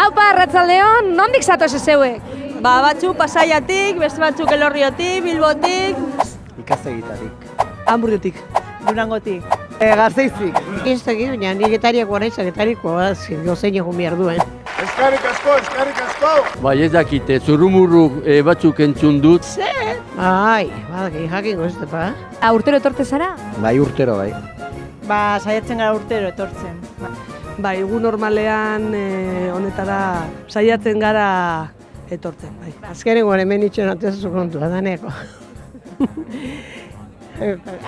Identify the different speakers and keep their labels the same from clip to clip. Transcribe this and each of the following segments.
Speaker 1: Aupa, arratsaldeon, nondik zatoz zeuek?
Speaker 2: Batzuk Pasaiatik, beste batzuk Elorriotik, Bilbotik,
Speaker 3: Ikastegitarik.
Speaker 2: Hamburgotik, Durangotik.
Speaker 3: Gazteizik.
Speaker 4: Ez dakit, baina nire etariak guara izagetariko, gozein egun behar duen.
Speaker 5: Eskerrik asko, eskerrik asko!
Speaker 6: Bai, ez dakite, zurrumurru batzuk entzun dut.
Speaker 4: Ai, badaki, jakingo ez da,
Speaker 1: Urtero etorte zara?
Speaker 3: Bai, urtero, bai.
Speaker 2: Saiatzen gara urtero etortzen.
Speaker 7: Bai, egun normalean honetara saiatzen gara etortzen. Bai.
Speaker 4: Azkenengo hemen itxen atezu kontua, daneko.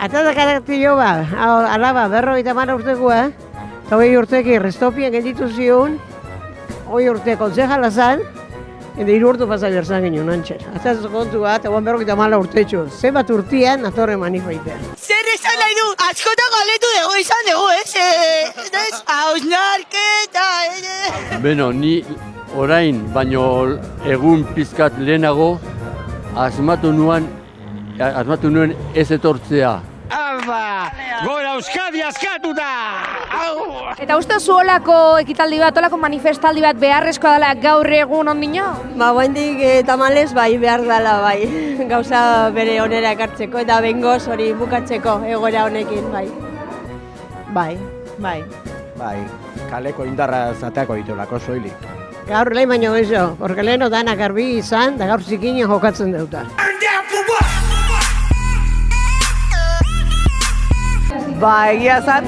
Speaker 4: Atatak araktio alaba, 50 urtekoa, eta 20 urteki restopien gelditu zion, 20 urte konzejala zan, eta 3 urte pasa berzan ginen antxer. Atazu kontua, eta 50 urtetxo, zenbat urtean atorre manifaitea.
Speaker 2: Zer esan nahi du, askotan galetu dugu izan dugu, ez? Hausnarketa,
Speaker 6: Beno, ni orain, baino egun pizkat lehenago, asmatu nuen ez etortzea.
Speaker 5: Gora Euskadi askatuta!
Speaker 1: Eta uste zuolako ekitaldi bat, olako manifestaldi bat beharrezkoa dela gaur egun ondino?
Speaker 2: Guaindik tamalez bai behar dela bai, gauza bere onera ekartzeko eta bengoz hori bukatzeko egoera honekin bai. Bai.
Speaker 3: Bai, kaleko indarra zateako ditulako soilik.
Speaker 4: Gaur lehen baino gehiago, porque leheno danak garbi izan, da gaur zikinen jokatzen deuta.
Speaker 7: Ba, egia zan,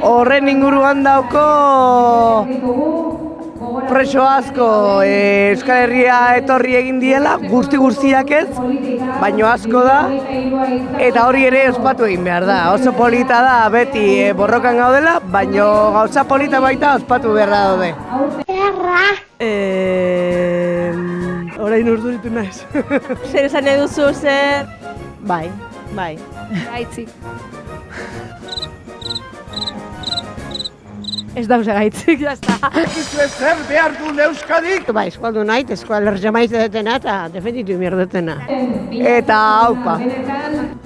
Speaker 7: horren inguruan dauko preso asko Euskal Herria etorri egin diela, guztiak ez, baino asko da, eta hori ere ospatu egin behar da. Oso polita da, beti borrokan gaudela, baino gauza polita baita ospatu behar da daude. Orain urduritu naiz.
Speaker 2: Zer esan eduzu, zer? Bai.
Speaker 1: Gaitzik. Ez dauze gaitzik, jazta.
Speaker 5: Zer behar du Euskadik?
Speaker 4: Ba, eskualdu nahi, eskualerja maite detena eta defenditu mierdetena.
Speaker 7: Eta haupa.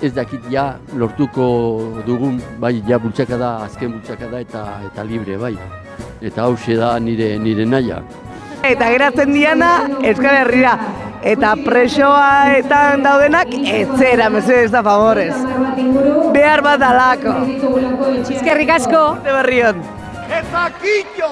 Speaker 6: Ez dakit ja lortuko dugun, bai, ja bultzakada, azken bultzakada eta libre, bai. Eta hause da nire nahia.
Speaker 7: Eta geratzen diana Euskal Herrira. Eta presoaetan daudenak etzera, mesedez da favorez. Behar bat alako.
Speaker 1: Eskerrik asko.
Speaker 7: Berrion.
Speaker 5: Eta kitxo!